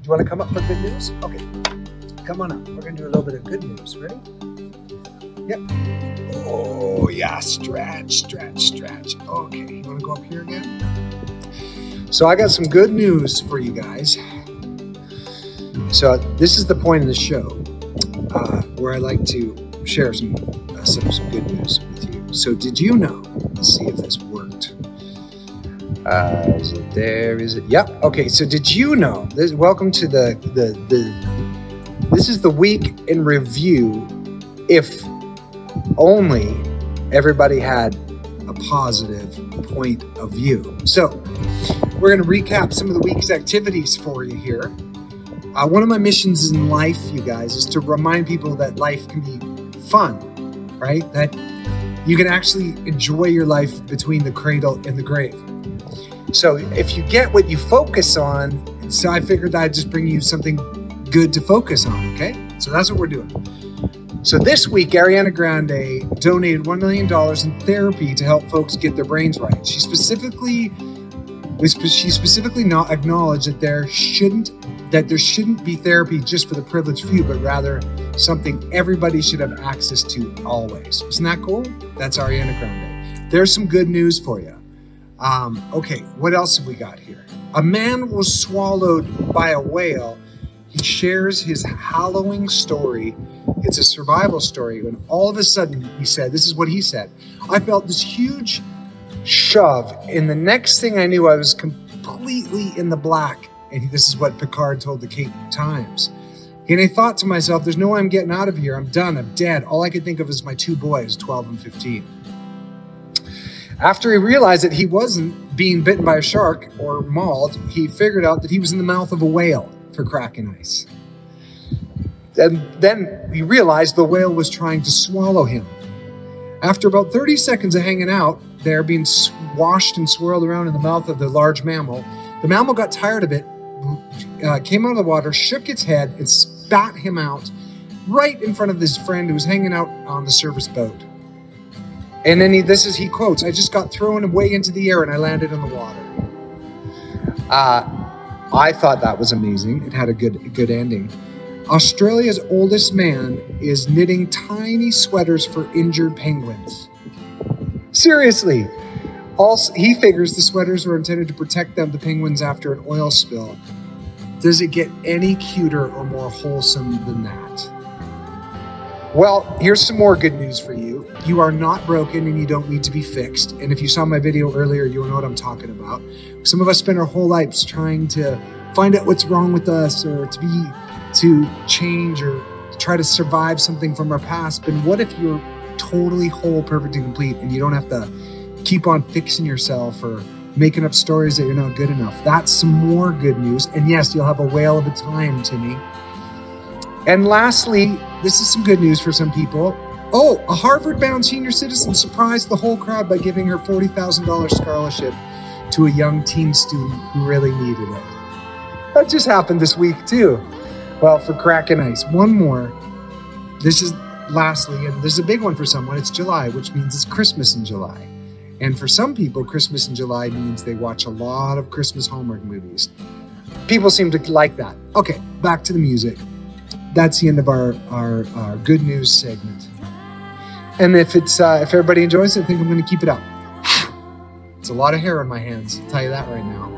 you want to come up for good news? Okay, come on up. We're going to do a little bit of good news. Ready? Yep. Oh, yeah. Stretch, stretch, stretch. Okay, you want to go up here again? So I got some good news for you guys. So this is the point of the show where I like to share some good news with you. So did you know? Let's see if this worked. Is it there? Is it? Yep. Okay. So did you know? Welcome to the. This is the week in review. If only everybody had a positive point of view. So we're going to recap some of the week's activities for you here. One of my missions in life, you guys, is to remind people that life can be fun, right? That you can actually enjoy your life between the cradle and the grave. So if you get what you focus on, so I figured I'd just bring you something good to focus on, okay? So that's what we're doing. So this week, Ariana Grande donated $1 million in therapy to help folks get their brains right. She specifically not acknowledged that there shouldn't be therapy just for the privileged few, but rather something everybody should have access to always. Isn't that cool? That's Ariana Grande. There's some good news for you. Okay, what else have we got here? A man was swallowed by a whale. He shares his harrowing story. It's a survival story. And all of a sudden, he said, this is what he said. I felt this huge shove. And the next thing I knew, I was completely in the black. And this is what Picard told the Cape Times. And I thought to myself, there's no way I'm getting out of here. I'm done. I'm dead. All I could think of is my two boys, 12 and 15. After he realized that he wasn't being bitten by a shark or mauled, he figured out that he was in the mouth of a whale, for cracking ice. And then he realized the whale was trying to swallow him. After about 30 seconds of hanging out there, being washed and swirled around in the mouth of the large mammal, the mammal got tired of it, came out of the water, shook its head, and spat him out right in front of his friend who was hanging out on the service boat. And then he quotes, I just got thrown way into the air and I landed in the water. I thought that was amazing. It had a good ending. Australia's oldest man is knitting tiny sweaters for injured penguins. Seriously. Also, he figures the sweaters were intended to protect the penguins after an oil spill. Does it get any cuter or more wholesome than that? Well, here's some more good news for you. You are not broken and you don't need to be fixed. And if you saw my video earlier, you'll know what I'm talking about. Some of us spend our whole lives trying to find out what's wrong with us or to change or to try to survive something from our past. But what if you're totally whole, perfect, and complete and you don't have to keep on fixing yourself or making up stories that you're not good enough? That's some more good news. And yes, you'll have a whale of a time, Timmy. And lastly, this is some good news for some people. Oh, a Harvard-bound senior citizen surprised the whole crowd by giving her $40,000 scholarship to a young teen student who really needed it. That just happened this week, too. Well, for cracking ice. One more. This is lastly, and this is a big one for someone. It's July, which means it's Christmas in July. And for some people, Christmas in July means they watch a lot of Christmas Hallmark movies. People seem to like that. Okay, back to the music. That's the end of our good news segment. And if everybody enjoys it, I think I'm going to keep it up. It's a lot of hair on my hands, I'll tell you that right now.